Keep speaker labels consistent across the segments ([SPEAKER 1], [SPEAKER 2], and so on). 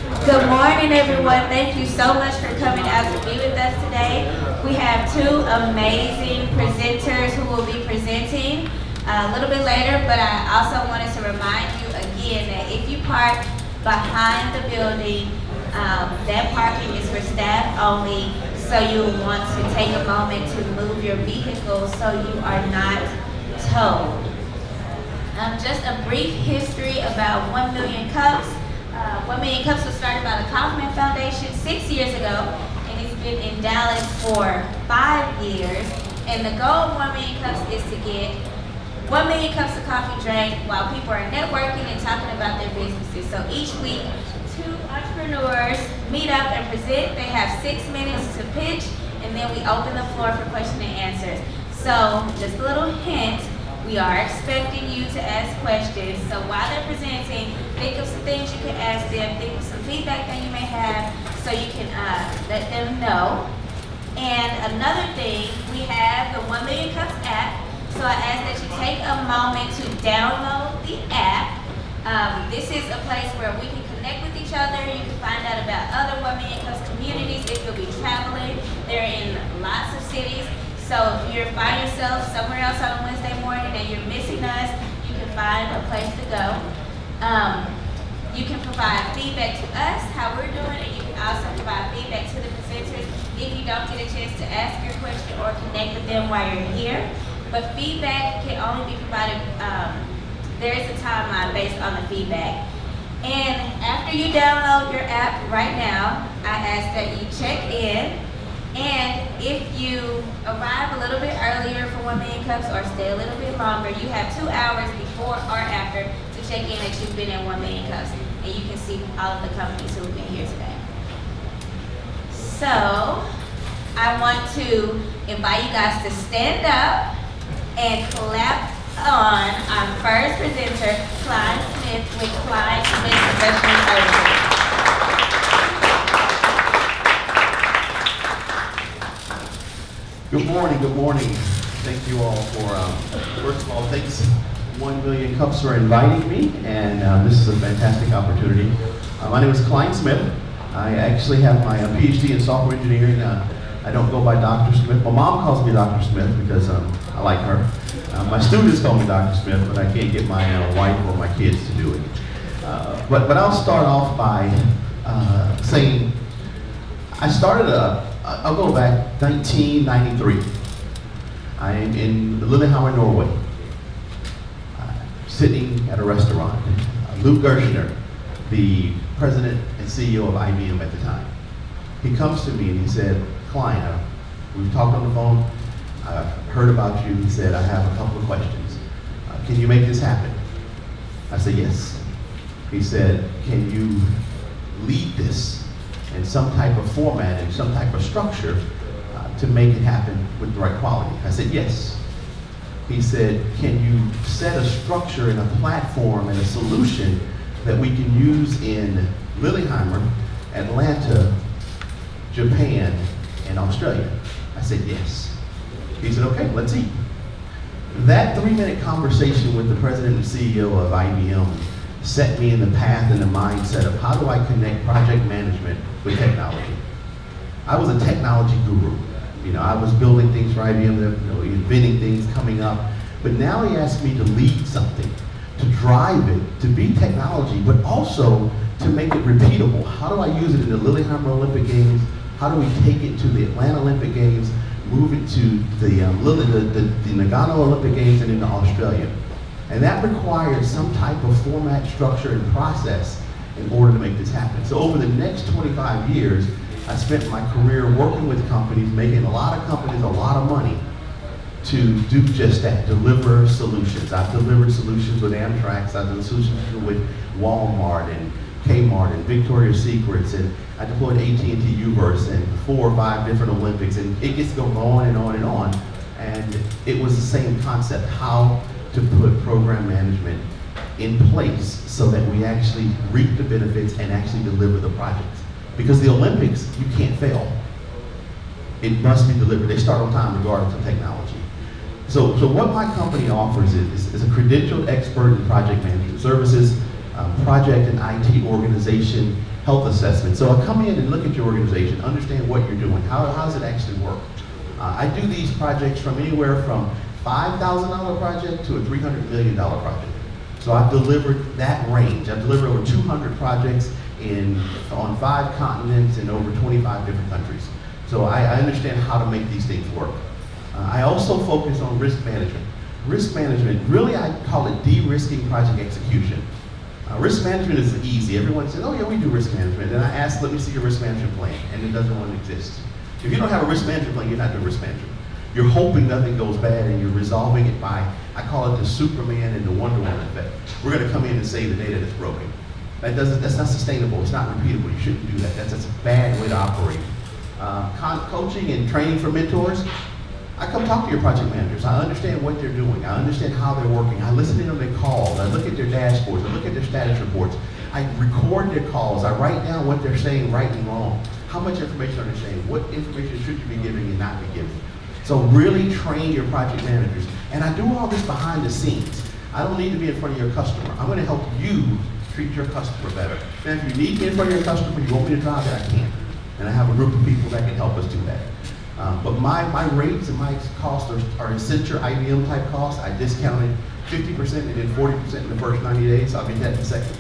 [SPEAKER 1] Good morning, everyone. Thank you so much for coming out to be with us today. We have two amazing presenters who will be presenting a little bit later, but I also wanted to remind you again that if you park behind the building, that parking is for staff only, so you want to take a moment to move your vehicle so you are not towed. Just a brief history about 1 Million Cups. 1 Million Cups was started by the Kaufman Foundation 6 years ago, and it's been in Dallas for 5 years. And the goal of 1 Million Cups is to get 1 million cups of coffee drank while people are networking and talking about their businesses. So each week, two entrepreneurs meet up and present. They have 6 minutes to pitch, and then we open the floor for question and answers. So just a little hint, we are expecting you to ask questions. So while they're presenting, think of some things you can ask them, think of some feedback that you may have so you can let them know. And another thing, we have the 1 Million Cups app. So I ask that you take a moment to download the app. This is a place where we can connect with each other. You can find out about other 1 Million Cups communities if you'll be traveling. They're in lots of cities. So if you find yourself somewhere else on a Wednesday morning and you're missing us, you can find a place to go. You can provide feedback to us, how we're doing, and you can also provide feedback to the presenters if you don't get a chance to ask your question or connect with them while you're here. But feedback can only be provided, there is a timeline based on the feedback. And after you download your app right now, I ask that you check in. And if you arrive a little bit earlier for 1 Million Cups or stay a little bit longer, you have 2 hours before or after to check in that you've been in 1 Million Cups. And you can see all of the companies who have been here today. So, I want to invite you guys to stand up and clap on our first presenter, Klyne Smith with Klyne Smith Professional Services.
[SPEAKER 2] Good morning, good morning. Thank you all for, first of all, thanks 1 Million Cups for inviting me, and this is a fantastic opportunity. My name is Klyne Smith. I actually have my PhD in software engineering. I don't go by Dr. Smith. My mom calls me Dr. Smith because I like her. My students call me Dr. Smith, but I can't get my wife or my kids to do it. But I'll start off by saying I started I'll go back 1993. I am in Lillehammer, Norway, sitting at a restaurant. Luke Gershner, the president and CEO of IBM at the time, he comes to me and he said, Klyne, we've talked on the phone, I've heard about you. He said, I have a couple of questions. Can you make this happen? I said, yes. He said, can you lead this in some type of format and some type of structure to make it happen with the right quality? I said, yes. He said, can you set a structure and a platform and a solution that we can use in Lillehammer, Atlanta, Japan, and Australia? I said, yes. He said, okay, let's eat. That 3-minute conversation with the president and CEO of IBM set me in the path and the mindset of how do I connect project management with technology. I was a technology guru. You know, I was building things for IBM, inventing things, coming up. But now he asked me to lead something, to drive it, to be technology, but also to make it repeatable. How do I use it in the Lillehammer Olympic Games? How do we take it to the Atlanta Olympic Games, move it to the Nagano Olympic Games and into Australia? And that required some type of format, structure, and process in order to make this happen. So over the next 25 years, I spent my career working with companies, making a lot of companies a lot of money to do just that, deliver solutions. I've delivered solutions with Amtrak, I've done solutions with Walmart and Kmart and Victoria's Secrets, and I deployed AT&T YURSELL and 4 or 5 different Olympics, and it gets going on and on and on. And it was the same concept, how to put program management in place so that we actually reap the benefits and actually deliver the projects. Because the Olympics, you can't fail. It must be delivered. They start on time regardless of technology. So what my company offers is a credentialed expert in project management services, project and IT organization, health assessment. So I come in and look at your organization, understand what you're doing, how does it actually work. I do these projects from anywhere from $5,000 project to a $300 million project. So I've delivered that range. I've delivered over 200 projects on 5 continents in over 25 different countries. So I understand how to make these things work. I also focus on risk management. Risk management, really I call it de-risking project execution. Risk management is easy. Everyone says, oh yeah, we do risk management. And I ask, let me see your risk management plan. And it doesn't want to exist. If you don't have a risk management plan, you're not doing risk management. You're hoping nothing goes bad and you're resolving it by, I call it the Superman and the Wonder Woman effect. We're going to come in and save the data that's broken. That's not sustainable. It's not repeatable. You shouldn't do that. That's a bad way to operate. Coaching and training for mentors. I come talk to your project managers. I understand what they're doing. I understand how they're working. I listen in on their calls. I look at their dashboards. I look at their status reports. I record their calls. I write down what they're saying right and wrong. How much information are they saying? What information should you be giving and not be giving? So really train your project managers. And I do all this behind the scenes. I don't need to be in front of your customer. I'm going to help you treat your customer better. And if you need me in front of your customer, you want me to drive it, I can. And I have a group of people that can help us do that. But my rates and my costs are Accenture IBM type costs. I discounted 50% and then 40% in the first 90 days. I'll get that in a second.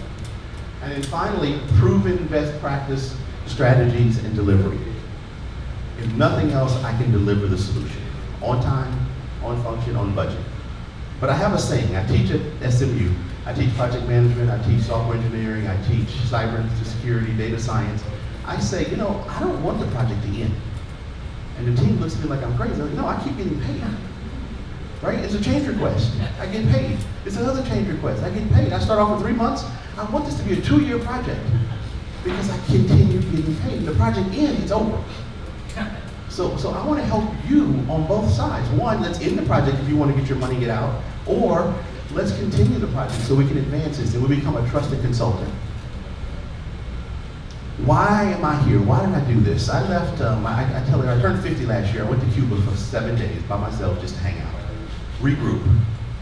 [SPEAKER 2] And then finally, proven best practice strategies and delivery. If nothing else, I can deliver the solution. On time, on function, on budget. But I have a saying. I teach at SMU. I teach project management. I teach software engineering. I teach cyber security, data science. I say, I don't want the project to end. And the team looks at me like I'm crazy. I'm like, no, I keep getting paid. Right? It's a change request. I get paid. It's another change request. I get paid. I start off with 3 months. I want this to be a 2-year project because I continue getting paid. The project ends, it's over. So I want to help you on both sides. One, let's end the project if you want to get your money, get out. Or let's continue the project so we can advance this and we become a trusted consultant. Why am I here? Why did I do this? I left, I tell you, I turned 50 last year. I went to Cuba for 7 days by myself just to hang out, regroup.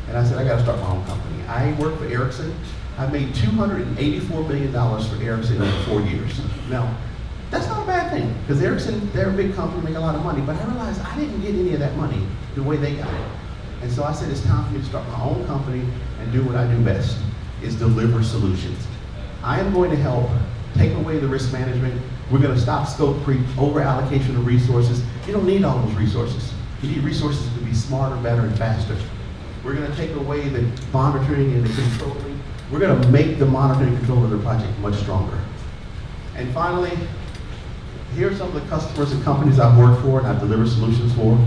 [SPEAKER 2] And I said, I got to start my own company. I work for Ericsson. I made $284 million for Ericsson over 4 years. Now, that's not a bad thing, because Ericsson, they're a big company, make a lot of money, but I realized I didn't get any of that money the way they got it. And so I said, it's time for me to start my own company and do what I do best, is deliver solutions. I am going to help take away the risk management. We're going to stop scope creep, over allocation of resources. You don't need all those resources. You need resources to be smarter, better, and faster. We're going to take away the monitoring and the controlling. We're going to make the monitoring and control of the project much stronger. And finally, here are some of the customers and companies I've worked for and I've delivered solutions for.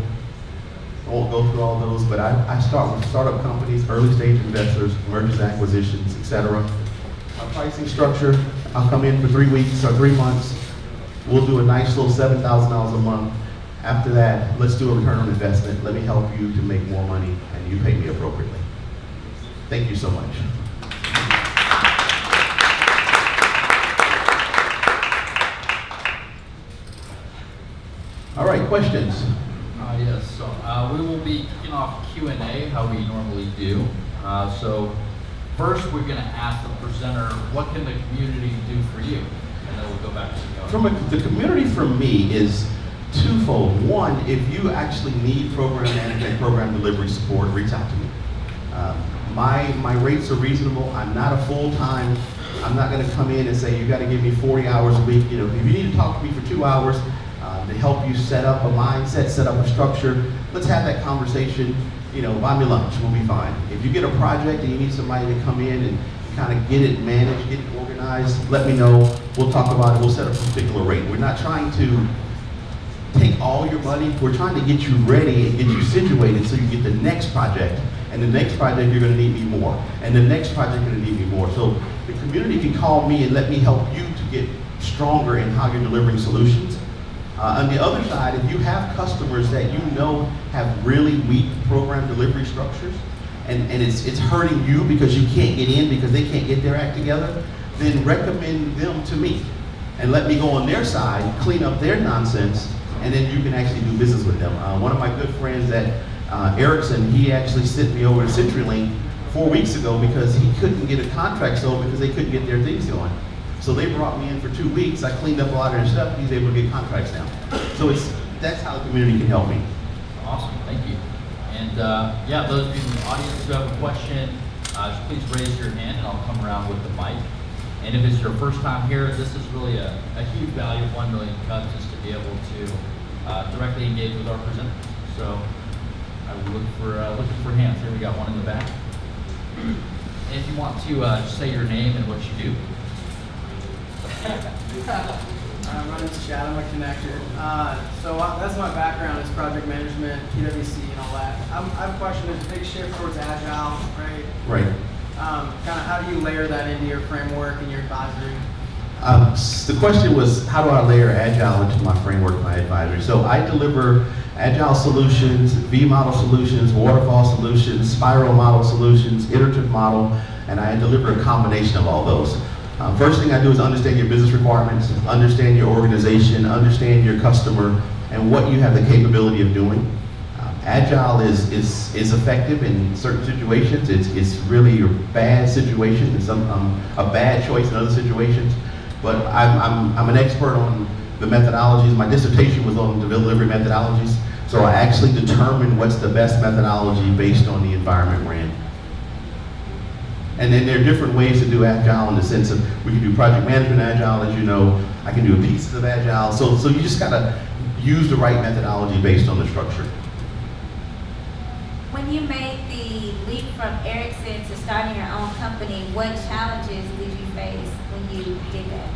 [SPEAKER 2] I won't go through all those, but I start with startup companies, early stage investors, mergers and acquisitions, etc. My pricing structure, I'll come in for 3 weeks or 3 months. We'll do a nice little $7,000 a month. After that, let's do a return on investment. Let me help you to make more money and you pay me appropriately. Thank you so much. All right, questions?
[SPEAKER 3] Yes, so we will be kicking off Q&A, how we normally do. So first, we're going to ask the presenter, what can the community do for you? And then we'll go back to the audience.
[SPEAKER 2] The community from me is twofold. One, if you actually need program management, program delivery support, reach out to me. My rates are reasonable. I'm not a full-time. I'm not going to come in and say, you got to give me 40 hours a week. If you need to talk to me for 2 hours, to help you set up a mindset, set up a structure. Let's have that conversation. Buy me lunch, we'll be fine. If you get a project and you need somebody to come in and kind of get it managed, get it organized, let me know. We'll talk about it, we'll set up a particular rate. We're not trying to take all your money, we're trying to get you ready and get you situated so you get the next project. And the next project, you're gonna need me more. And the next project, you're gonna need me more. So the community can call me and let me help you to get stronger in how you're delivering solutions. On the other side, if you have customers that have really weak program delivery structures, and it's hurting you because you can't get in because they can't get their act together, then recommend them to me. And let me go on their side, clean up their nonsense, and then you can actually do business with them. One of my good friends at Ericsson, he actually sent me over to CenturyLink 4 weeks ago because he couldn't get a contract sold because they couldn't get their things going. So they brought me in for 2 weeks. I cleaned up a lot of their stuff. He's able to get contracts now. So that's how the community can help me.
[SPEAKER 3] Awesome, thank you. And yeah, those of you in the audience who have a question, just please raise your hand and I'll come around with the mic. And if it's your first time here, this is really a huge value of 1 million cuts is to be able to directly engage with our presenter. So I would look for hands. Here we got one in the back. And if you want to just say your name and what you do.
[SPEAKER 4] My name is Chad, I'm a connector. That's my background is project management, PwC and all that. I have a question, there's a big shift towards agile, right?
[SPEAKER 2] Right.
[SPEAKER 4] Kind of how do you layer that into your framework and your advisory?
[SPEAKER 2] The question was, how do I layer Agile into my framework, my advisory? So I deliver Agile solutions, V-model solutions, waterfall solutions, spiral model solutions, iterative model, and I deliver a combination of all those. First thing I do is understand your business requirements, understand your organization, understand your customer, and what you have the capability of doing. Agile is effective in certain situations. It's really a bad situation. It's a bad choice in other situations. But I'm an expert on the methodologies. My dissertation was on delivery methodologies. So I actually determine what's the best methodology based on the environment we're in. And then there are different ways to do Agile in the sense of we can do project management Agile, as you know. I can do pieces of Agile. So you just gotta use the right methodology based on the structure.
[SPEAKER 1] When you made the leap from Ericsson to starting your own company, what challenges did you face when you did that?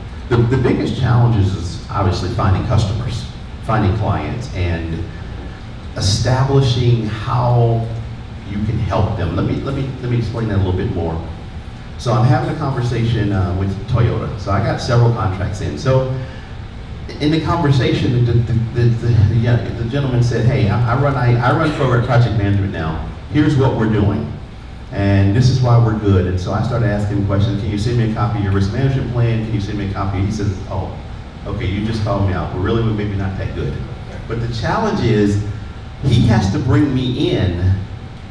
[SPEAKER 2] The biggest challenge is obviously finding customers, finding clients, and establishing how you can help them. Let me explain that a little bit more. So I'm having a conversation with Toyota. So I got several contracts in. So in the conversation, the gentleman said, "Hey, I run forward project management now. Here's what we're doing, and this is why we're good." And so I started asking him questions. Can you send me a copy of your risk management plan? Can you send me a copy? He says, "Oh, okay, you just called me out. We're maybe not that good." But the challenge is, he has to bring me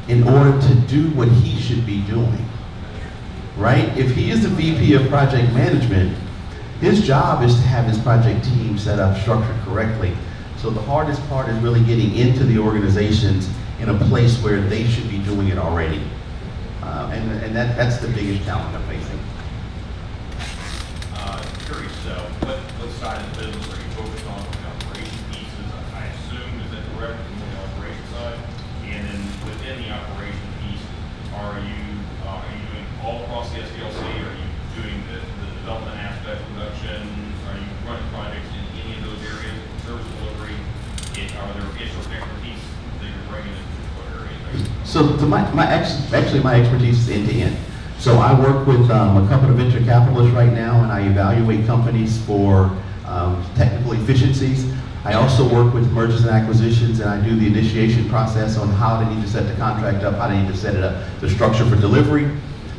[SPEAKER 2] in order to do what he should be doing, right? If he is the VP of project management, his job is to have his project team set up, structured correctly. So the hardest part is really getting into the organizations in a place where they should be doing it already. And that's the biggest challenge I'm facing.
[SPEAKER 5] Curious, what side of the business are you focused on the operation pieces? I assume, is that correct, on the operation side? And then within the operation piece, are you doing all across the SDLC? Are you doing the development aspect, production? Are you running projects in any of those areas? Service delivery? Are there issues of expertise that you're bringing in what areas?
[SPEAKER 2] So my expertise is end to end. So I work with a couple of venture capitalists right now, and I evaluate companies for technical efficiencies. I also work with mergers and acquisitions, and I do the initiation process on how they need to set the contract up, how they need to set it up, the structure for delivery.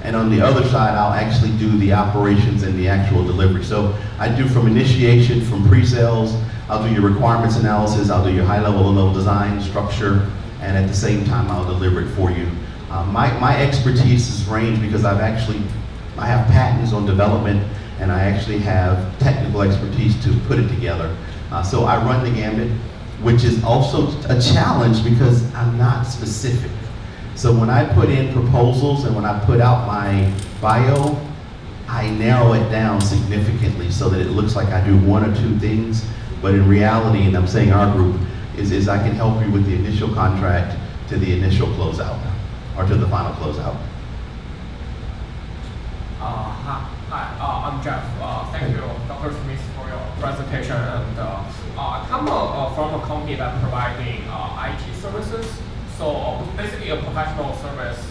[SPEAKER 2] And on the other side, I'll actually do the operations and the actual delivery. So I do from initiation, from pre-sales, I'll do your requirements analysis, I'll do your high-level, low-level design, structure, and at the same time, I'll deliver it for you. My expertise is range because I have patents on development, and I actually have technical expertise to put it together. So I run the gambit, which is also a challenge because I'm not specific. So when I put in proposals and when I put out my bio, I narrow it down significantly so that it looks like I do one or two things, but in reality, and I'm saying our group, is I can help you with the initial contract to the initial closeout, or to the final closeout.
[SPEAKER 6] Hi, I'm Jeff. Thank you, Dr. Smith, for your presentation. And I come from a company that providing IT services. So basically a professional service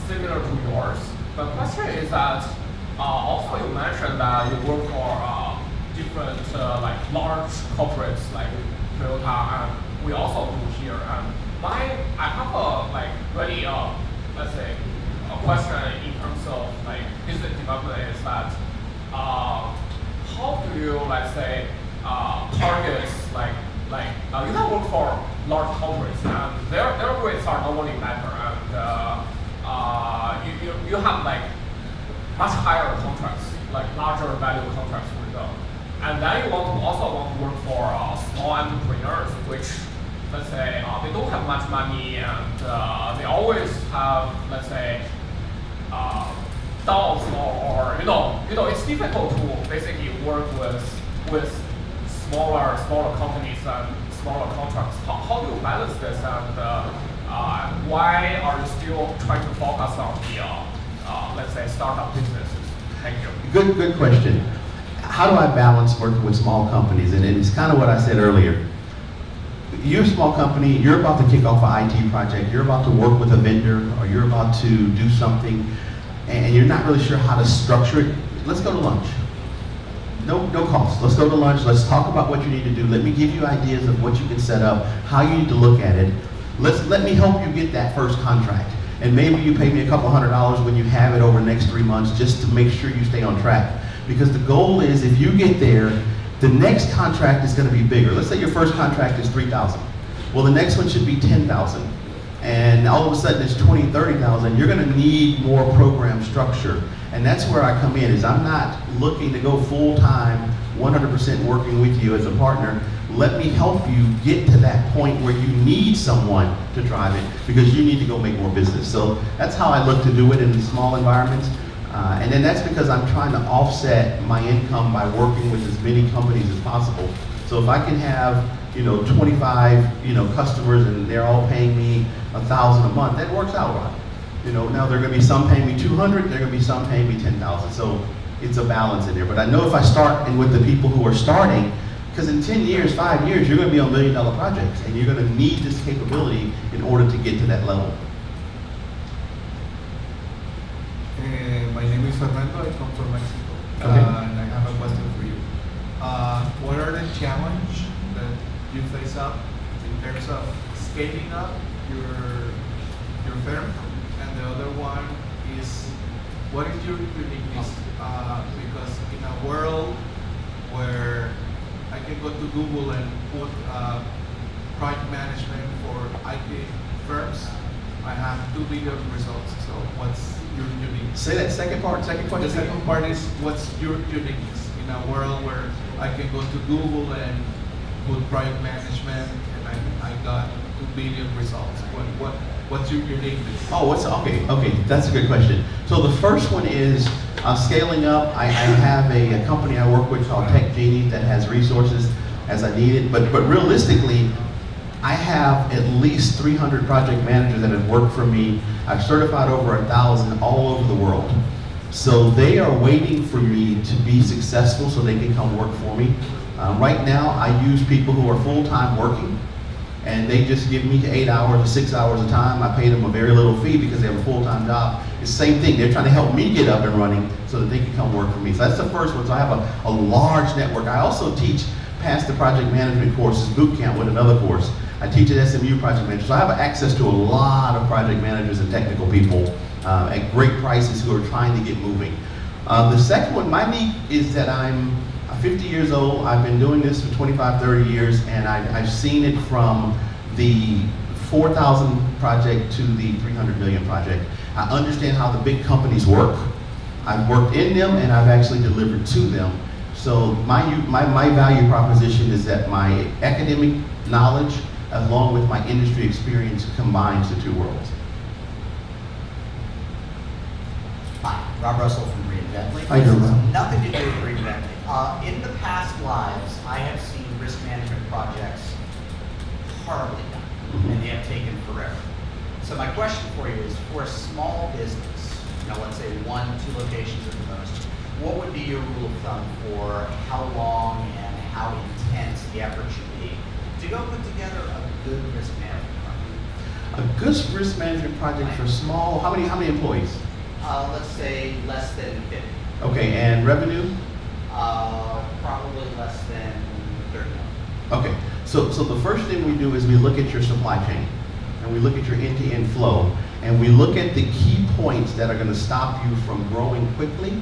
[SPEAKER 6] similar to yours. The question is that also you mentioned that you work for different like large corporates like Toyota, and we also do here. And I have a like really let's say a question in terms of like business development is that how do you let's say target like you can work for large corporates and their rates are normally better, and you have like much higher contracts like larger value contracts with them. And then you also want to work for small entrepreneurs, which, let's say, they don't have much money and they always have, let's say, doubts or it's difficult to basically work with smaller companies and smaller contracts. How do you balance this, and why are you still trying to focus on the let's say startup businesses? Thank you.
[SPEAKER 2] Good question. How do I balance working with small companies? And it's kind of what I said earlier. You're a small company, you're about to kick off an IT project, you're about to work with a vendor, or you're about to do something, and you're not really sure how to structure it. Let's go to lunch. No cost. Let's go to lunch. Let's talk about what you need to do. Let me give you ideas of what you can set up, how you need to look at it. Let me help you get that first contract. And maybe you pay me a couple $100 when you have it over the next 3 months just to make sure you stay on track. Because the goal is, if you get there, the next contract is going to be bigger. Let's say your first contract is $3,000. Well, the next one should be $10,000. And all of a sudden it's $20,000, $30,000. You're going to need more program structure. And that's where I come in, is I'm not looking to go full-time, 100% working with you as a partner. Let me help you get to that point where you need someone to drive it, because you need to go make more business. So that's how I look to do it in small environments. And then that's because I'm trying to offset my income by working with as many companies as possible. So if I can have 25 customers and they're all paying me $1,000 a month, that works out right. Now there are going to be some paying me 200, there are going to be some paying me 10,000. So it's a balance in there. But I know if I start with the people who are starting, because in 10 years, 5 years, you're going to be on $1 million projects, and you're going to need this capability in order to get to that level.
[SPEAKER 7] My name is Fernando. I come from Mexico,
[SPEAKER 2] Okay.
[SPEAKER 7] and I have a question for you. What are the challenges that you face up in terms of scaling up your firm? And the other one is, what is your uniqueness? Because in a world where I can go to Google and put project management for IT firms, I have 2 billion results. So what's your uniqueness?
[SPEAKER 2] Say that second question.
[SPEAKER 7] The second part is, what's your uniqueness in a world where I can go to Google and put project management and I got 2 billion results? What's your uniqueness?
[SPEAKER 2] Oh, okay, that's a good question. So the first one is scaling up. I have a company I work with called Tech Genie that has resources as I need it, but realistically, I have at least 300 project managers that have worked for me. I've certified over 1,000 all over the world. So they are waiting for me to be successful so they can come work for me. Right now, I use people who are full-time working, and they just give me 8 hours or 6 hours of time. I pay them a very little fee because they have a full-time job. It's the same thing. They're trying to help me get up and running so that they can come work for me. So that's the first one. So I have a large network. I also teach past the project management courses, boot camp with another course. I teach at SMU project manager. So I have access to a lot of project managers and technical people at great prices who are trying to get moving. The second one, my need is that I'm 50 years old. I've been doing this for 25, 30 years, and I've seen it from the 4,000 project to the 300 million project. I understand how the big companies work. I've worked in them, and I've actually delivered to them. So my value proposition is that my academic knowledge, along with my industry experience, combines the 2 worlds.
[SPEAKER 8] Hi, Rob Russell from Reinvent.
[SPEAKER 2] How you doing, Rob?
[SPEAKER 8] Nothing to do with Reinvent. In the past lives, I have seen risk management projects horribly done, and they have taken forever. So my question for you is, for a small business, let's say 1, 2 locations at the most, what would be your rule of thumb for how long and how intense the effort should be to go put together a good risk management project?
[SPEAKER 2] A good risk management project for small, how many employees?
[SPEAKER 8] Let's say less than 50.
[SPEAKER 2] Okay, and revenue?
[SPEAKER 8] Probably less than 30 million.
[SPEAKER 2] Okay, so the first thing we do is we look at your supply chain, and we look at your end-to-end flow, and we look at the key points that are going to stop you from growing quickly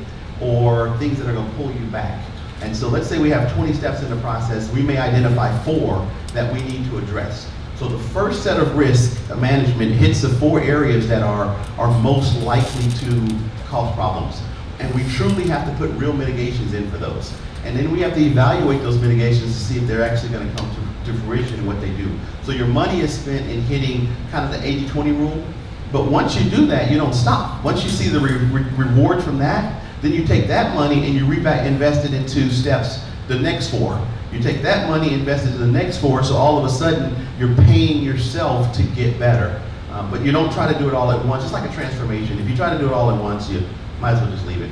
[SPEAKER 2] or things that are going to pull you back. And so let's say we have 20 steps in the process, we may identify 4 that we need to address. So the first set of risk management hits the 4 areas that are most likely to cause problems. And we truly have to put real mitigations in for those. And then we have to evaluate those mitigations to see if they're actually going to come to fruition in what they do. So your money is spent in hitting kind of the 80-20 rule. But once you do that, you don't stop. Once you see the reward from that, then you take that money and you invest it into steps, the next 4. You take that money, invest it to the next 4, so all of a sudden you're paying yourself to get better. But you don't try to do it all at once. It's like a transformation. If you try to do it all at once, you might as well just leave it.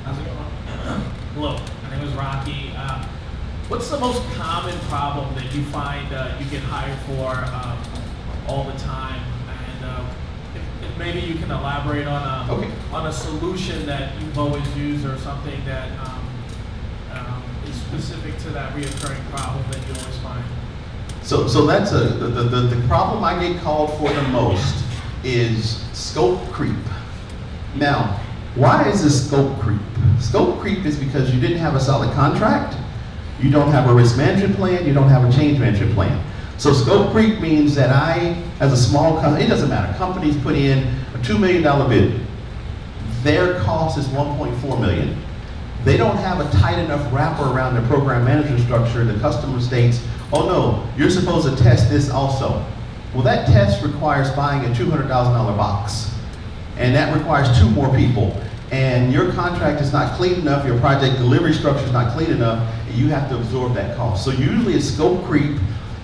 [SPEAKER 9] How's it going? Hello, my name is Rocky. What's the most common problem that you find you get hired for all the time? And if maybe you can elaborate on a solution that you've always used or something that is specific to that reoccurring problem that you always find.
[SPEAKER 2] So that's the problem I get called for the most is scope creep. Now, why is this scope creep? Scope creep is because you didn't have a solid contract, you don't have a risk management plan, you don't have a change management plan. So scope creep means that I, as a small company, it doesn't matter, companies put in a $2 million bid. Their cost is $1.4 million. They don't have a tight enough wrapper around their program management structure. The customer states, oh no, you're supposed to test this also. Well, that test requires buying a $200,000 box. And that requires 2 more people. And your contract is not clean enough, your project delivery structure is not clean enough, and you have to absorb that cost. So usually it's scope creep,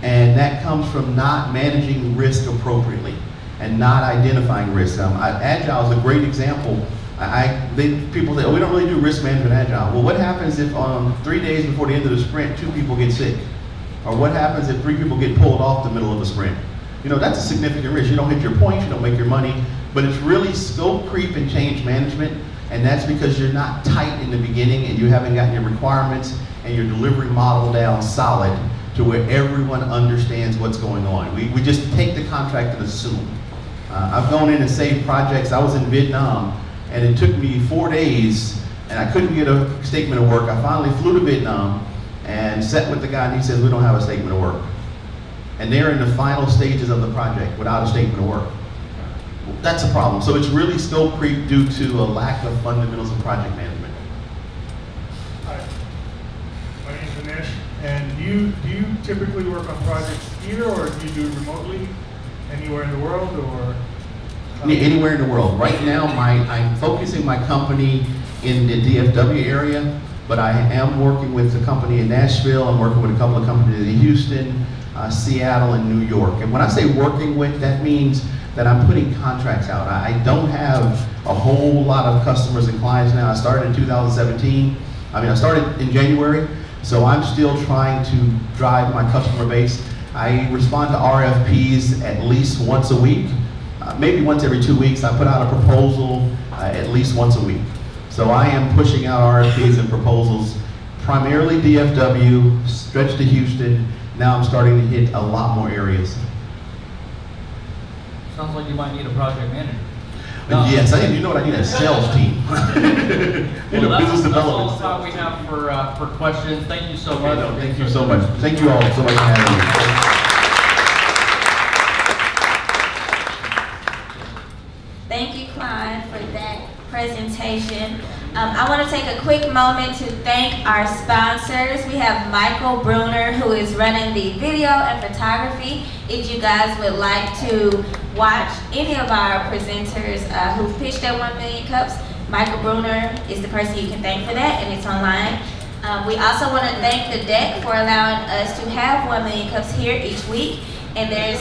[SPEAKER 2] and that comes from not managing risk appropriately and not identifying risk. Agile is a great example. People say, oh, we don't really do risk management Agile. Well, what happens if 3 days before the end of the sprint, 2 people get sick? Or what happens if 3 people get pulled off the middle of the sprint? You know, that's a significant risk. You don't hit your points, you don't make your money, but it's really scope creep and change management, and that's because you're not tight in the beginning and you haven't gotten your requirements and your delivery model down solid to where everyone understands what's going on. We just take the contract and assume. I've gone in and saved projects. I was in Vietnam, and it took me 4 days, and I couldn't get a statement of work. I finally flew to Vietnam and sat with the guy, and he says, we don't have a statement of work. And they're in the final stages of the project without a statement of work. That's a problem. So it's really scope creep due to a lack of fundamentals of project management.
[SPEAKER 10] Hi, my name is Dinesh, and do you typically work on projects here, or do you do it remotely, anywhere in the world, or?
[SPEAKER 2] Anywhere in the world. Right now, I'm focusing my company in the DFW area, but I am working with a company in Nashville. I'm working with a couple of companies in Houston, Seattle, and New York. And when I say working with, that means that I'm putting contracts out. I don't have a whole lot of customers and clients now. I started in 2017. I started in January, so I'm still trying to drive my customer base. I respond to RFPs at least once a week, maybe once every 2 weeks. I put out a proposal at least once a week. So I am pushing out RFPs and proposals, primarily DFW, stretch to Houston. Now I'm starting to hit a lot more areas.
[SPEAKER 3] Sounds like you might need a project manager.
[SPEAKER 2] Yes, you know what I need? A sales team. Business
[SPEAKER 3] That's all
[SPEAKER 2] development.
[SPEAKER 3] the time we have for questions. Thank you so much.
[SPEAKER 2] Thank you so much. Thank you all so much for having me.
[SPEAKER 1] Thank you, Klyne, for that presentation. I want to take a quick moment to thank our sponsors. We have Michael Bruner, who is running the video and photography. If you guys would like to watch any of our presenters who pitched their 1 million cups, Michael Bruner is the person you can thank for that, and it's online. We also want to thank the deck for allowing us to have 1 million cups here each week. And there's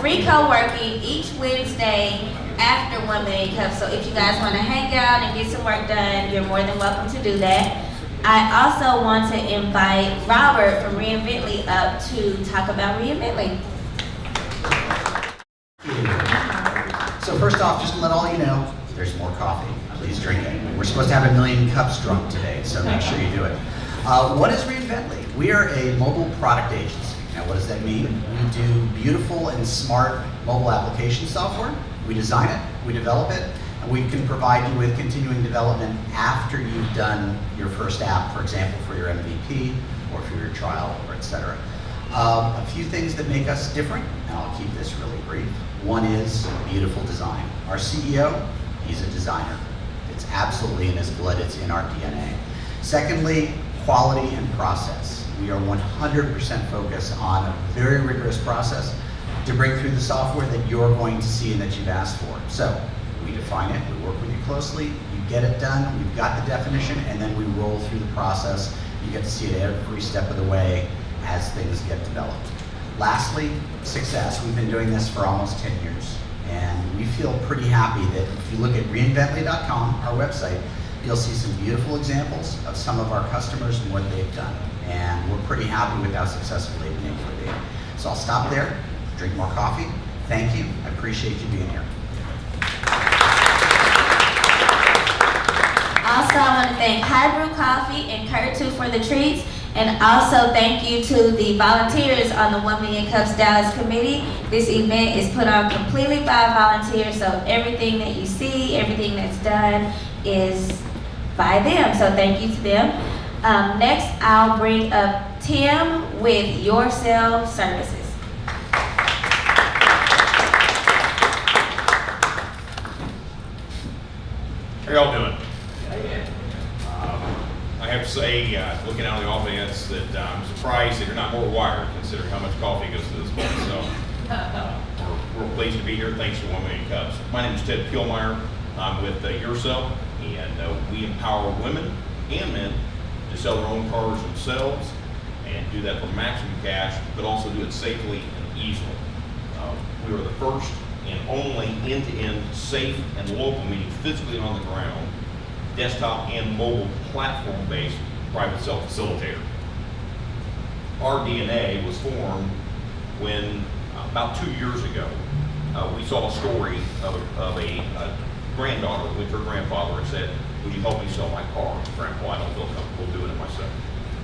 [SPEAKER 1] free co-working each Wednesday after 1 million cups. So if you guys want to hang out and get some work done, you're more than welcome to do that. I also want to invite Robert from Reinvently up to talk about Reinvently.
[SPEAKER 8] So first off, just to let all you know, there's more coffee. Please drink it. We're supposed to have 1 million cups drunk today, so make sure you do it. What is Reinvently? We are a mobile product agency. Now, what does that mean? We do beautiful and smart mobile application software. We design it, we develop it, and we can provide you with continuing development after you've done your first app, for example, for your MVP or for your trial, or etc. A few things that make us different, and I'll keep this really brief. One is beautiful design. Our CEO, he's a designer. It's absolutely in his blood, it's in our DNA. Secondly, quality and process. We are 100% focused on a very rigorous process to bring through the software that you're going to see and that you've asked for. So we define it, we work with you closely, you get it done, we've got the definition, and then we roll through the process. You get to see it every step of the way as things get developed. Lastly, success. We've been doing this for almost 10 years, and we feel pretty happy that if you look at reinvently.com, our website, you'll see some beautiful examples of some of our customers and what they've done. And we're pretty happy with how successful they've been able to be. So I'll stop there, drink more coffee. Thank you. I appreciate you being here.
[SPEAKER 1] Also, I want to thank High Brew Coffee and Curtu for the treats, and also thank you to the volunteers on the 1 Million Cups Dallas Committee. This event is put on completely by volunteers, so everything that you see, everything that's done is by them, so thank you to them. Next, I'll bring up Tim with YURSELL Services.
[SPEAKER 5] How y'all doing? I have to say, looking out of the audience, that I'm surprised that you're not more wired, considering how much coffee goes to this place. So we're pleased to be here. Thanks to 1 Million Cups. My name is Ted Pillmeyer. I'm with YURSELL, and we empower women and men to sell their own cars themselves and do that for maximum cash, but also do it safely and easily. We are the first and only end-to-end safe and local, meaning physically on the ground, desktop and mobile platform-based private sale facilitator. Our DNA was formed when about 2 years ago, we saw a story of a granddaughter with her grandfather and said, "Would you help me sell my car?" "Grandpa, I don't feel comfortable doing it myself."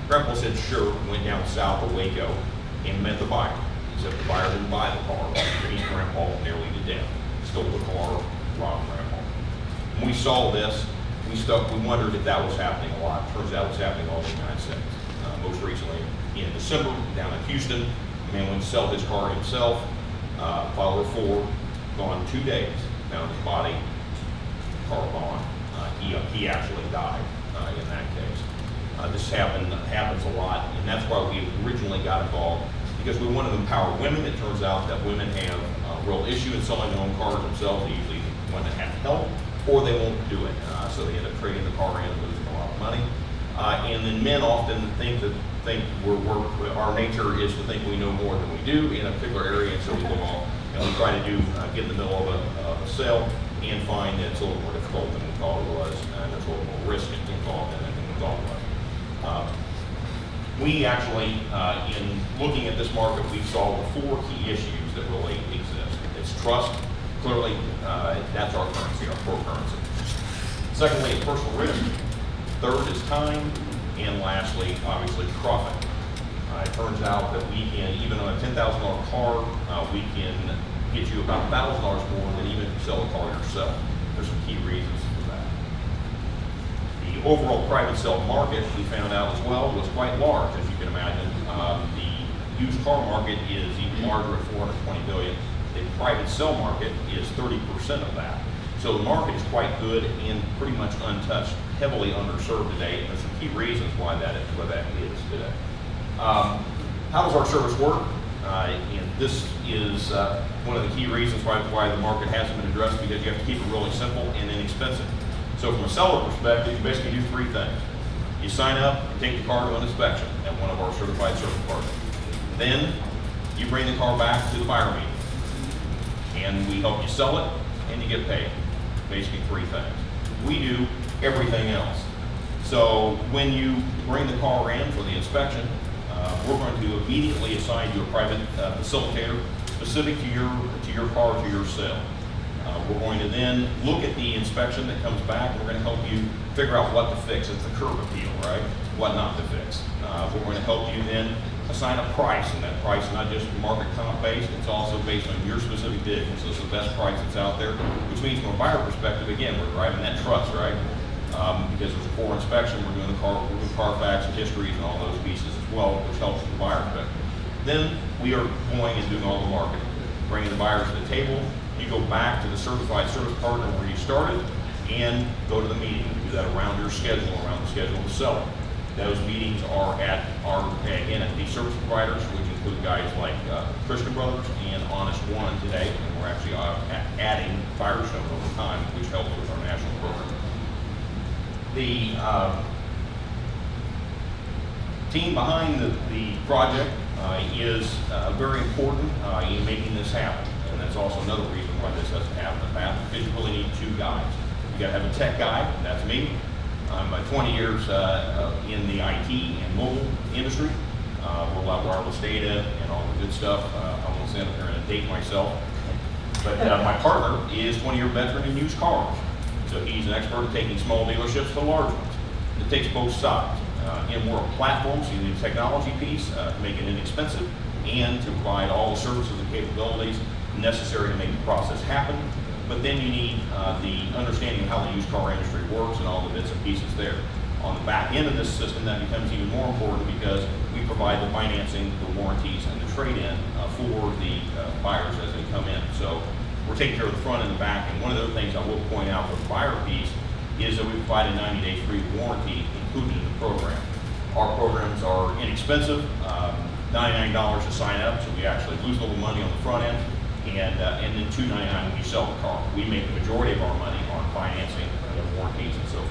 [SPEAKER 5] Grandpa said, "Sure," went down south of Waco and met the buyer. Except the buyer didn't buy the car. He beat Grandpa nearly to death. Stole the car, robbed Grandpa. When we saw this, we wondered if that was happening a lot. Turns out it's happening all over the United States. Most recently, in December, down in Houston, a man went to sell his car himself, filed a report, gone 2 days, found his body, car gone. He actually died in that case. This happens a lot, and that's why we originally got involved, because we wanted to empower women. It turns out that women have a real issue in selling their own cars themselves. They usually want to have help, or they won't do it. So they end up trading the car in and losing a lot of money. And then men often think our nature is to think we know more than we do in a particular area, and so we go off and we try to get in the middle of a sale and find that it's a little more difficult than we thought it was, and there's a little more risk involved in it than we thought it was. We actually, in looking at this market, we saw the 4 key issues that really exist. It's trust. Clearly, that's our currency, our core currency. Secondly, it's personal risk. Third is time. And lastly, obviously, profit. It turns out that we can, even on a $10,000 car, we can get you about $1,000 more than even if you sell a car yourself. There's some key reasons for that. The overall private sale market, we found out as well, was quite large, as you can imagine. The used car market is even larger at $420 billion. The private sale market is 30% of that. So the market is quite good and pretty much untouched, heavily underserved today, and there's some key reasons why that is today. How does our service work? And this is one of the key reasons why the market hasn't been addressed, because you have to keep it really simple and inexpensive. So from a seller perspective, you basically do 3 things. You sign up and take the car to an inspection at one of our certified service partners. Then you bring the car back to the buyer meeting, and we help you sell it and you get paid. Basically 3 things. We do everything else. So when you bring the car in for the inspection, we're going to immediately assign you a private facilitator specific to your car, to your sale. We're going to then look at the inspection that comes back, and we're going to help you figure out what to fix. It's the curb appeal, right? What not to fix. We're going to help you then assign a price, and that price is not just market comp based, it's also based on your specific vehicle. So it's the best price that's out there, which means from a buyer perspective, again, we're driving that trust, right? Because there's a core inspection, we're doing Carfax and histories and all those pieces as well, which helps with the buyer perspective. Then we are going and doing all the marketing, bringing the buyers to the table. You go back to the certified service partner where you started, can go to the meeting, do that around your schedule, around the schedule of the seller. Those meetings are at our entity service providers, which include guys like Christian Brothers and Honest One today, and we're actually adding Firestone over time, which helps with our national program. The team behind the project is very important in making this happen, and that's also another reason why this hasn't happened in the past, because you really need two guys. You got to have a tech guy, and that's me. I'm 20 years in the IT and mobile industry. Roll out wireless data and all the good stuff. I won't stand up here and date myself. But my partner is 20-year veteran in used cars. So he's an expert at taking small dealerships to large ones. It takes both sides. And we're a platform, so you need a technology piece to make it inexpensive and to provide all the services and capabilities necessary to make the process happen. But then you need the understanding of how the used car industry works and all the bits and pieces there. On the back end of this system, that becomes even more important because we provide the financing, the warranties, and the trade-in for the buyers as they come in. So we're taking care of the front and the back. And one of the other things I will point out for the buyer piece is that we provide a 90-day free warranty included in the program. Our programs are inexpensive, $99 to sign up, so we actually lose a little money on the front end, and then $299 when you sell the car. We make the majority of our money on financing, warranties, and so forth.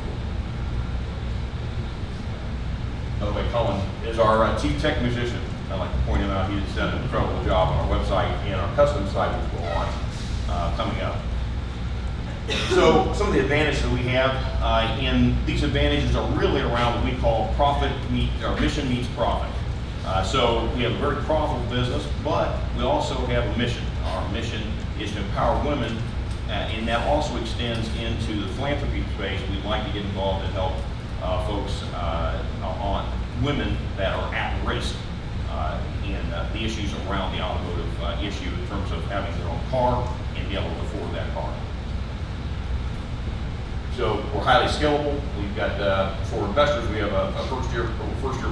[SPEAKER 5] By the way, Cullen is our chief tech musician. I'd like to point him out. He's done an incredible job on our website and our custom site, which we'll launch coming up. So some of the advantages that we have, and these advantages are really around what we call mission meets profit. So we have a very profitable business, but we also have a mission. Our mission is to empower women, and that also extends into the philanthropy space. We'd like to get involved and help folks on women that are at risk in the issues around the automotive issue in terms of having their own car and be able to afford that car. So we're highly scalable. We've got, for investors, we have a first year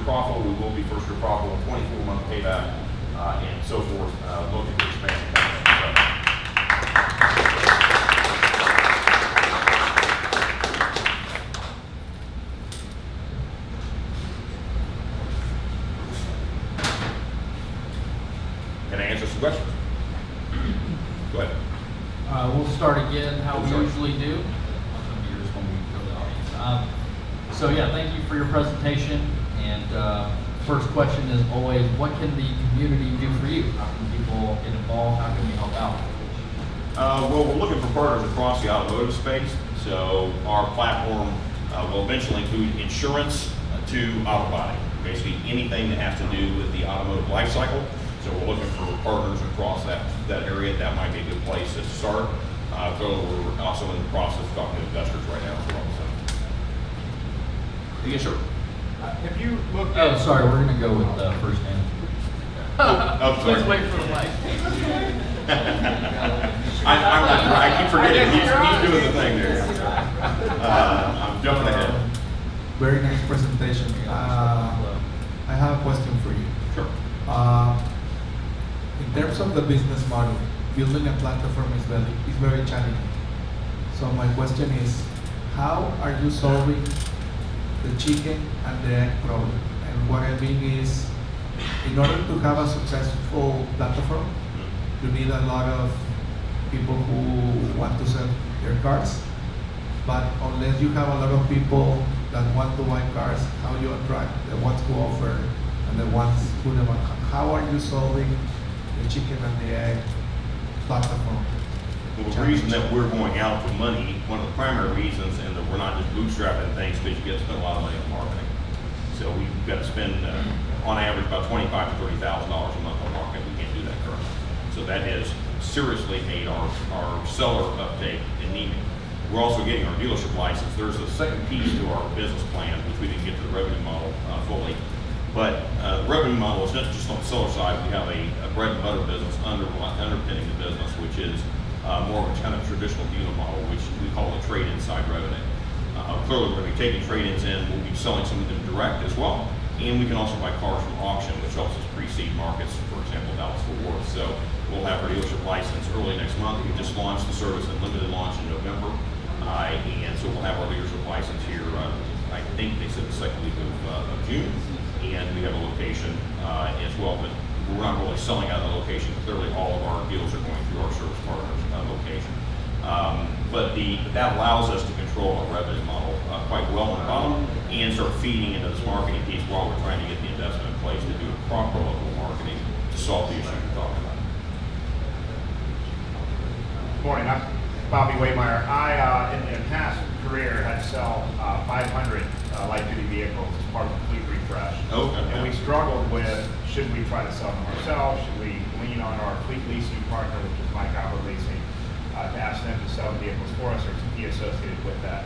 [SPEAKER 5] profitable. We will be first year profitable, 24-month payback, and so forth. Looking to expand. Can I answer some questions? Go ahead.
[SPEAKER 3] We'll start again how we
[SPEAKER 5] Sorry.
[SPEAKER 3] usually do. So yeah, thank you for your presentation. And first question is always, what can the community do for you? How can people get involved? How can we help out?
[SPEAKER 5] Well, we're looking for partners across the automotive space. So our platform will eventually include insurance to auto body, basically anything that has to do with the automotive life cycle. So we're looking for partners across that area. That might be a good place to start. So we're also in the process of talking to investors right now as well. So. Yes, sir.
[SPEAKER 10] Have you looked
[SPEAKER 3] Oh,
[SPEAKER 10] at?
[SPEAKER 3] sorry, we're gonna go with first name.
[SPEAKER 5] Sorry.
[SPEAKER 6] Please wait for the mic.
[SPEAKER 5] I keep forgetting he's doing the thing there. I'm jumping ahead.
[SPEAKER 7] Very nice presentation. I have a question for you.
[SPEAKER 5] Sure.
[SPEAKER 7] In terms of the business model, building a platform is very challenging. So my question is, how are you solving the chicken and the egg problem? And what I mean is, in order to have a successful platform, you need a lot of people who want to sell their cars. But unless you have a lot of people that want to buy cars, how you attract the ones who offer and the ones who don't? How are you solving the chicken and the egg platform?
[SPEAKER 5] Well, the reason that we're going out for money, one of the primary reasons, and that we're not just bootstrapping things, because you get to spend a lot of money on marketing. So we've got to spend, on average, about $25,000 to $30,000 a month on marketing. We can't do that currently. So that has seriously made our seller uptake anemic. We're also getting our dealership license. There's a second piece to our business plan, which we didn't get to the revenue model fully. But the revenue model is not just on the seller side. We have a bread and butter business underpinning the business, which is more of a kind of traditional dealer model, which we call the trade-in side revenue. Clearly, we're going to be taking trade-ins in. We'll be selling some of them direct as well. And we can also buy cars from auction, which helps us pre-seed markets, for example, Dallas-Fort Worth. So we'll have our dealership license early next month. We just launched the service in limited launch in November. And so we'll have our leadership license here, I think they said the second week of June, and we have a location as well, but we're not really selling out of the location. Clearly, all of our deals are going through our service partners location. But that allows us to control our revenue model quite well on the bottom and start feeding into this marketing piece while we're trying to get the investment in place to do proper local marketing to solve the issue you're talking about.
[SPEAKER 11] Good morning, I'm Bobby Waymeyer. I, in a past career, had to sell 500 light-duty vehicles as part of the fleet refresh.
[SPEAKER 5] Okay.
[SPEAKER 11] And we struggled with, should we try to sell them ourselves? Should we lean on our fleet leasing partner, which is Mike Albert Leasing, to ask them to sell vehicles for us or to be associated with that?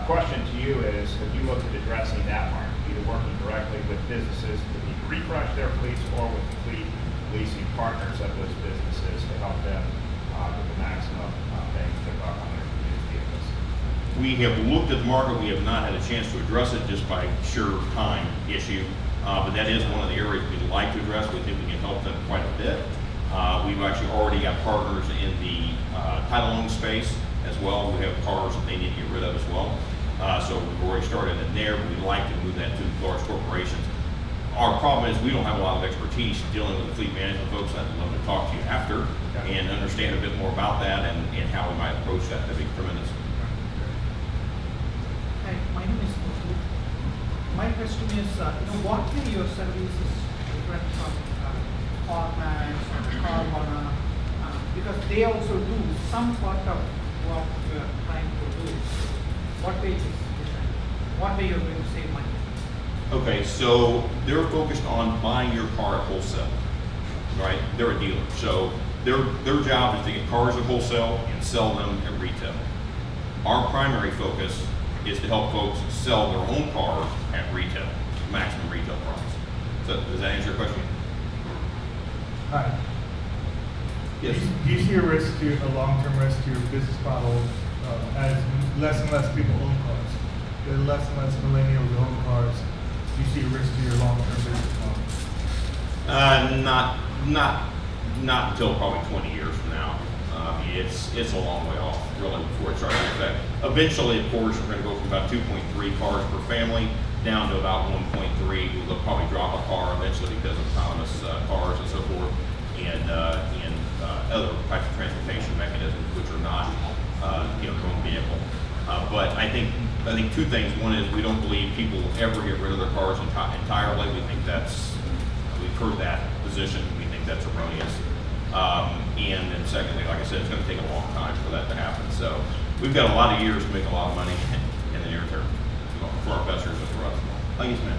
[SPEAKER 11] Question to you is, have you looked at addressing that market, either working directly with businesses to refresh their fleets or with the fleet leasing partners of those businesses to help them with the maximum bang for the buck on their used vehicles?
[SPEAKER 5] We have looked at the market. We have not had a chance to address it just by sheer time issue. But that is one of the areas we'd like to address. We think we can help them quite a bit. We've actually already got partners in the title loan space as well. We have cars that they need to get rid of as well. So we've already started in there, but we'd like to move that to large corporations. Our problem is we don't have a lot of expertise dealing with the fleet management folks. I'd love to talk to you after and understand a bit more about that and how we might approach that. That'd be tremendous.
[SPEAKER 12] Hi, my name is Muthu. My question is, what way your service is different from Klyne or Carvana? Because they also do some part of what you are trying to do. What way is different? What way you're going to save money?
[SPEAKER 5] Okay, so they're focused on buying your car at wholesale, right? They're a dealer, so their job is to get cars at wholesale and sell them at retail. Our primary focus is to help folks sell their own cars at retail, maximum retail price. So does that answer your question?
[SPEAKER 10] Hi.
[SPEAKER 5] Yes.
[SPEAKER 10] Do you see a risk to a long-term risk to your business model as less and less people own cars? There are less and less millennials who own cars. Do you see a risk to your long-term business model?
[SPEAKER 5] Not until probably 20 years from now. It's a long way off, really, before it starts to affect. Eventually, of course, we're going to go from about 2.3 cars per family down to about 1.3. We'll probably drop a car eventually because of autonomous cars and so forth, and other types of transportation mechanisms which are not, their own vehicle. But I think two things. One is we don't believe people will ever get rid of their cars entirely. We think we've heard that position. We think that's erroneous. And then secondly, like I said, it's going to take a long time for that to happen. So we've got a lot of years to make a lot of money in the near term for our investors and for us. Thank you, Smith.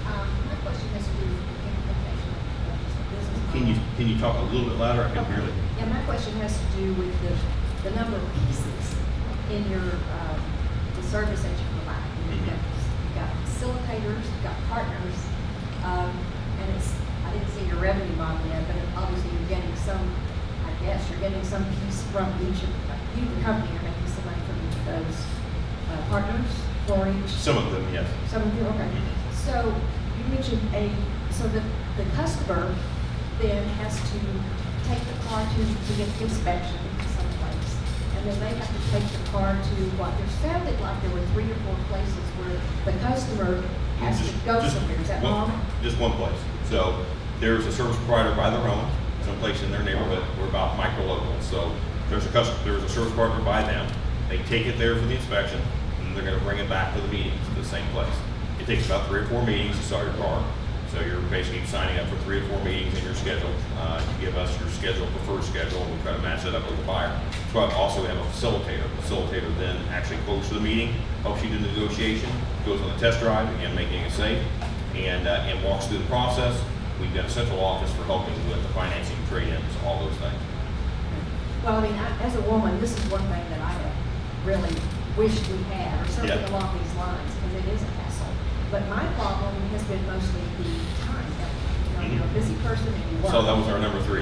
[SPEAKER 13] My question has to do with the implementation of business.
[SPEAKER 5] Can you talk a little bit louder? I can hear you.
[SPEAKER 13] Yeah, my question has to do with the number of pieces in your the service that you provide. You've got facilitators, you've got partners, and I didn't see your revenue model yet, but obviously you're getting some. I guess you're getting some piece from each of you, the company, you're making some money from each of those partners for each.
[SPEAKER 5] Some of them, yes.
[SPEAKER 13] Some of you, okay. So you mentioned so the customer then has to take the car to get the inspection someplace. And then they have to take the car to what there sounded like there were 3 or 4 places where the customer has to go somewhere. Is that wrong?
[SPEAKER 5] Just one place. So there's a service provider by their own, someplace in their neighborhood. We're about micro-local. So there's a service partner by them. They take it there for the inspection, and they're going to bring it back to the meetings to the same place. It takes about 3 or 4 meetings to sell your car. So you're basically signing up for 3 or 4 meetings in your schedule. You give us your preferred schedule, and we try to match that up with the buyer. So also we have a facilitator. The facilitator then actually goes to the meeting, helps you do the negotiation, goes on the test drive, again, making it safe, and walks through the process. We've got a central office for helping with the financing, trade-ins, all those things.
[SPEAKER 13] Well, I mean, as a woman, this is one thing that I have really wished we had, or something along these lines, because it is a hassle. But my problem has been mostly the time. You're a busy person and you work.
[SPEAKER 5] So that was our number 3.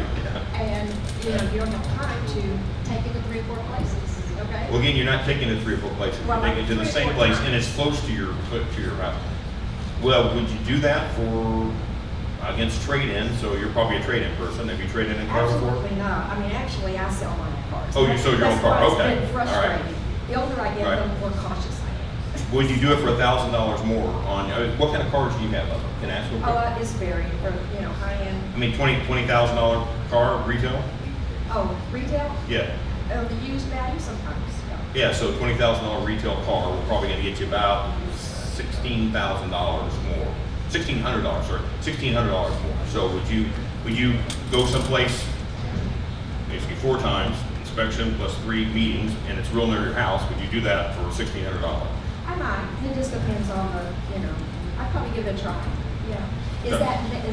[SPEAKER 13] And you don't have time to take it to 3 or 4 places. Okay.
[SPEAKER 5] Well, again, you're not taking it 3 or 4 places. You're taking it to the same place, and it's close to your house. Well, would you do that against trade-in? So you're probably a trade-in person. Have you traded in cars before?
[SPEAKER 13] Absolutely not. I mean, actually, I sell my own cars.
[SPEAKER 5] Oh, you sold your own car. Okay.
[SPEAKER 13] It's been frustrating. The older I get,
[SPEAKER 5] Right.
[SPEAKER 13] the more cautious I am.
[SPEAKER 5] Would you do it for $1,000 more on, what kind of cars do you have up? Can I ask real quick?
[SPEAKER 13] It's very, for, high-end.
[SPEAKER 5] I mean, $20,000 car retail?
[SPEAKER 13] Oh, retail?
[SPEAKER 5] Yeah.
[SPEAKER 13] The used value sometimes, yeah.
[SPEAKER 5] Yeah, so $20,000 retail car, we're probably gonna get you about $16,000 more. $1,600, sorry, $1,600 more. So would you go someplace, basically 4 times, inspection plus 3 meetings, and it's real near your house, would you do that for $1,600?
[SPEAKER 13] I might, it just depends on the, I'd probably give it a try, yeah. Is
[SPEAKER 5] Okay.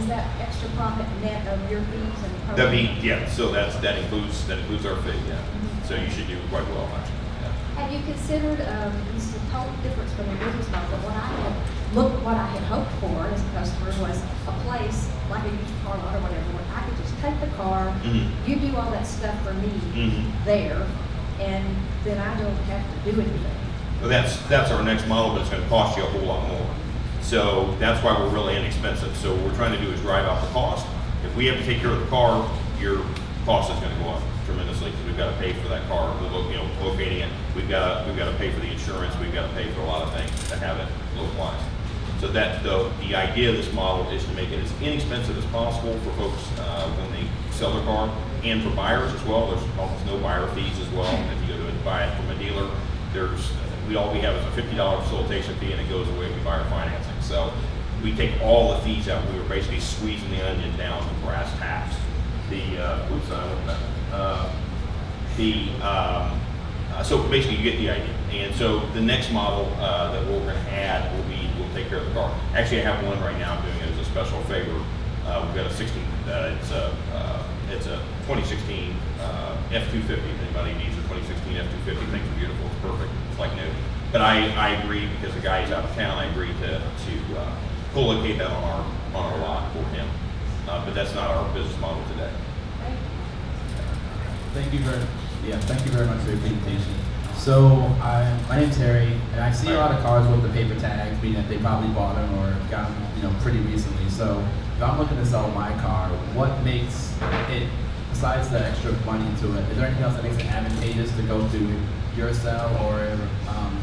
[SPEAKER 13] that extra profit net of your fees and?
[SPEAKER 5] That'd be, yeah, so that includes our fee, yeah. So you should do quite well, actually. Yeah.
[SPEAKER 13] Have you considered, this is a total difference from the business model, but what I had hoped for as a customer was a place, like a used car lot or whatever, where I could just take the car,
[SPEAKER 5] Mhm.
[SPEAKER 13] you do all that stuff for me
[SPEAKER 5] Mhm.
[SPEAKER 13] there, and then I don't have to do anything.
[SPEAKER 5] Well, that's our next model, but it's gonna cost you a whole lot more. So that's why we're really inexpensive. So what we're trying to do is drive out the cost. If we have to take care of the car, your cost is gonna go up tremendously, because we've gotta pay for that car, locating it. We've gotta pay for the insurance, we've gotta pay for a lot of things to have it localized. So that, the idea of this model is to make it as inexpensive as possible for folks, when they sell their car, and for buyers as well. There's almost no buyer fees as well. If you go to buy it from a dealer, all we have is a $50 facilitation fee, and it goes away with buyer financing. So we take all the fees out. We were basically squeezing the onion down to brass tacks. So basically you get the idea. And so the next model that we're going to add will take care of the car. Actually, I have one right now. I'm doing it as a special favor. We've got a 16. It's a 2016 F250. If anybody needs a 2016 F250, things are beautiful. It's perfect. It's like new. But I agree, because the guy is out of town. I agreed to co-locate that on our lot for him. But that's not our business model today.
[SPEAKER 14] Thank you very much for your presentation. So my name's Harry, and I see a lot of cars with the paper tags, meaning that they probably bought them or got them, pretty recently. So if I'm looking to sell my car, what makes it, besides the extra money to it, is there anything else that makes it advantageous to go through YURSELL, or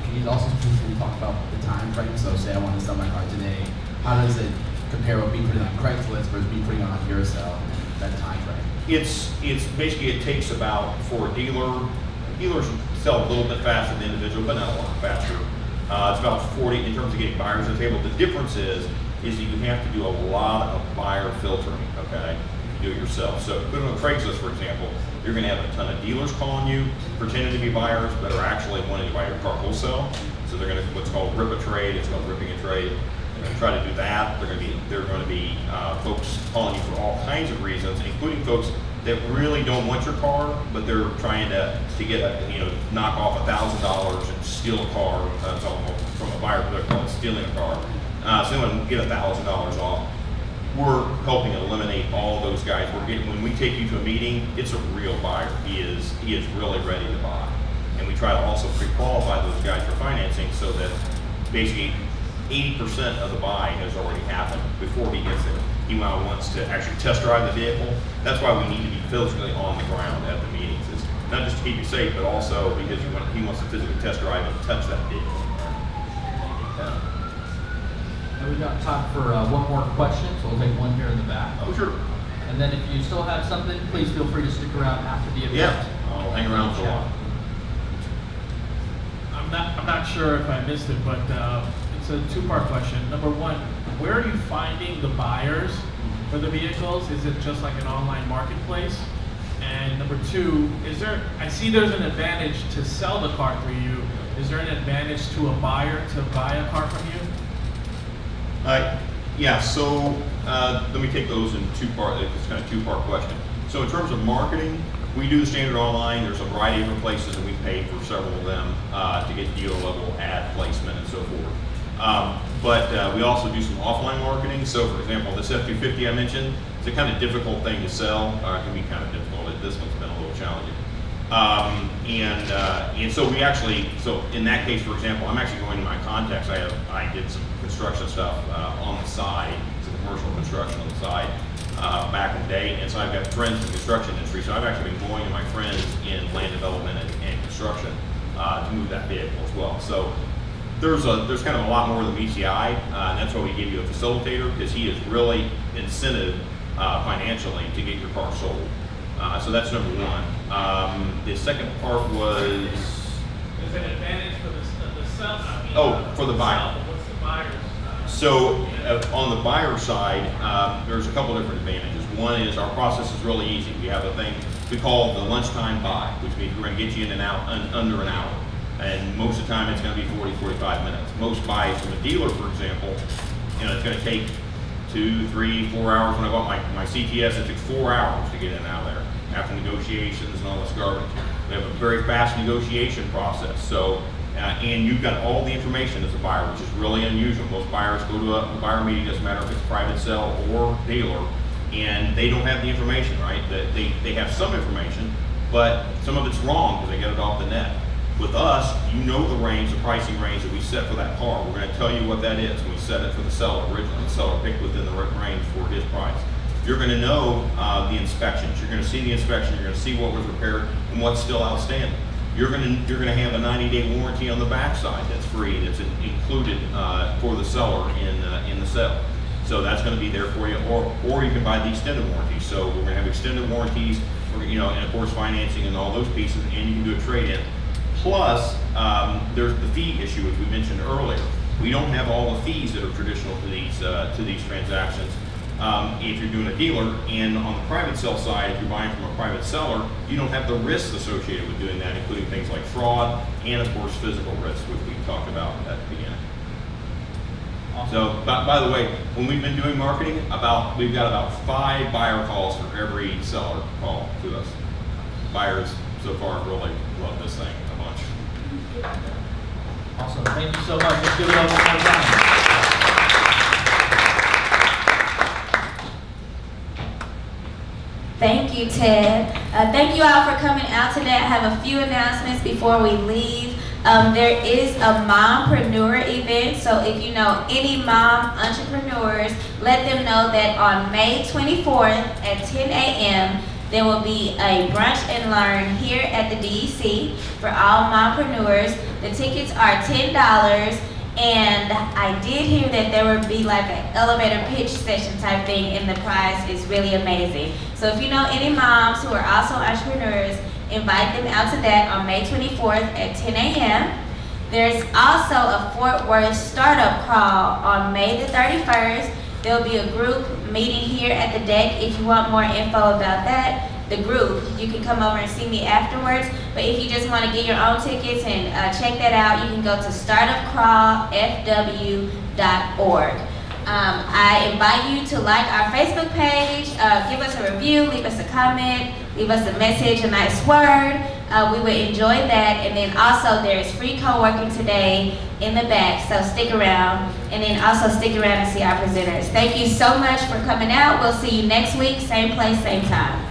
[SPEAKER 14] can you also specifically talk about the time frame? So say I want to sell my car today, how does it compare with me putting it on Craigslist versus me putting it on YURSELL, that time frame?
[SPEAKER 5] It's basically, it takes about, for a dealers sell a little bit faster than the individual, but not a lot faster. It's about 40 in terms of getting buyers to the table. The difference is that you have to do a lot of buyer filtering, okay? You do it yourself. So put it on Craigslist, for example, you're gonna have a ton of dealers calling you, pretending to be buyers, but are actually wanting to buy your car wholesale. So they're gonna, what's called rip a trade, it's called ripping a trade. They're gonna try to do that. They're gonna be folks calling you for all kinds of reasons, including folks that really don't want your car, but they're trying to get knock off $1,000 and steal a car. That's almost from a buyer, they're called stealing a car. So they want to get $1,000 off. We're helping eliminate all those guys. When we take you to a meeting, it's a real buyer. He is really ready to buy, and we try to also pre-qualify those guys for financing, so that basically 80% of the buy has already happened before he gets it. He now wants to actually test drive the vehicle. That's why we need to be physically on the ground at the meetings. It's not just to keep you safe, but also because he wants to physically test drive and touch that vehicle.
[SPEAKER 3] And we've got time for one more question, so we'll take one here in the back.
[SPEAKER 5] Oh, sure.
[SPEAKER 3] And then if you still have something, please feel free to stick around after the event.
[SPEAKER 5] Yeah, I'll hang around for a while.
[SPEAKER 9] I'm not sure if I missed it, but it's a two-part question. Number one, where are you finding the buyers for the vehicles? Is it just like an online marketplace? And number two, I see there's an advantage to sell the car through you. Is there an advantage to a buyer to buy a car from you?
[SPEAKER 5] Yeah, so let me take those in two parts. It's kind of a two-part question. So in terms of marketing, we do the standard online. There's a variety of different places, and we pay for several of them to get dealer level ad placement and so forth. But we also do some offline marketing. So for example, this F250 I mentioned, it's a kind of difficult thing to sell. It can be kind of difficult. This one's been a little challenging. And so we actually, so in that case, for example, I'm actually going to my contacts. I did some construction stuff on the side, some commercial construction on the side back in the day. And so I've got friends in the construction industry. So I've actually been going to my friends in land development and construction to move that vehicle as well. So there's kind of a lot more than meets the eye, and that's why we give you a facilitator, because he is really incentive financially to get your car sold. So that's number one. The second part was,
[SPEAKER 9] Is it an advantage for the seller?
[SPEAKER 5] for the buyer.
[SPEAKER 9] What's the buyer's?
[SPEAKER 5] So on the buyer side, there's a couple different advantages. One is our process is really easy. We have a thing we call the lunchtime buy, which means we're going to get you in and out under an hour. And most of the time it's going to be 40, 45 minutes. Most buys from a dealer, for example, it's going to take 2, 3, 4 hours. When I bought my CTS, it took 4 hours to get in and out of there after negotiations and all this garbage. We have a very fast negotiation process. So, and you've got all the information as a buyer, which is really unusual. Most buyers go to a buyer meeting, doesn't matter if it's private sale or dealer, and they don't have the information, right? They have some information, but some of it's wrong because they get it off the net. With us, you know the range, the pricing range that we set for that car. We're going to tell you what that is. We set it for the seller originally. The seller picked within the range for his price. You're going to know the inspections. You're going to see the inspection. You're going to see what was repaired and what's still outstanding. You're going to have a 90-day warranty on the backside that's free, that's included for the seller in the sale. So that's going to be there for you, or you can buy the extended warranty. So we're going to have extended warranties, and of course financing and all those pieces, and you can do a trade-in. Plus, there's the fee issue, which we mentioned earlier. We don't have all the fees that are traditional to these transactions. If you're doing a dealer, and on the private sale side, if you're buying from a private seller, you don't have the risks associated with doing that, including things like fraud and, of course, physical risks, which we talked about at the beginning. So, by the way, when we've been doing marketing, we've got about 5 buyer calls for every seller call to us. Buyers so far really love this thing a bunch.
[SPEAKER 3] Awesome. Thank you so much. Let's give it up one more time.
[SPEAKER 1] Thank you, Ted. Thank you all for coming out today. I have a few announcements before we leave. There is a mompreneur event, so if you know any mom entrepreneurs, let them know that on May 24th at 10 a.m., there will be a brunch and learn here at the DEC for all mompreneurs. The tickets are $10. And I did hear that there would be like an elevator pitch session type thing, and the prize is really amazing. So if you know any moms who are also entrepreneurs, invite them out to that on May 24th at 10 a.m. There's also a Fort Worth startup crawl on May the 31st. There'll be a group meeting here at the deck. If you want more info about that, the group, you can come over and see me afterwards. But if you just want to get your own tickets and check that out, you can go to startupcrawlfw.org. I invite you to like our Facebook page, give us a review, leave us a comment, leave us a message, a nice word. We would enjoy that. And then also there's free co-working today in the back, so stick around. And then also stick around and see our presenters. Thank you so much for coming out. We'll see you next week, same place, same time.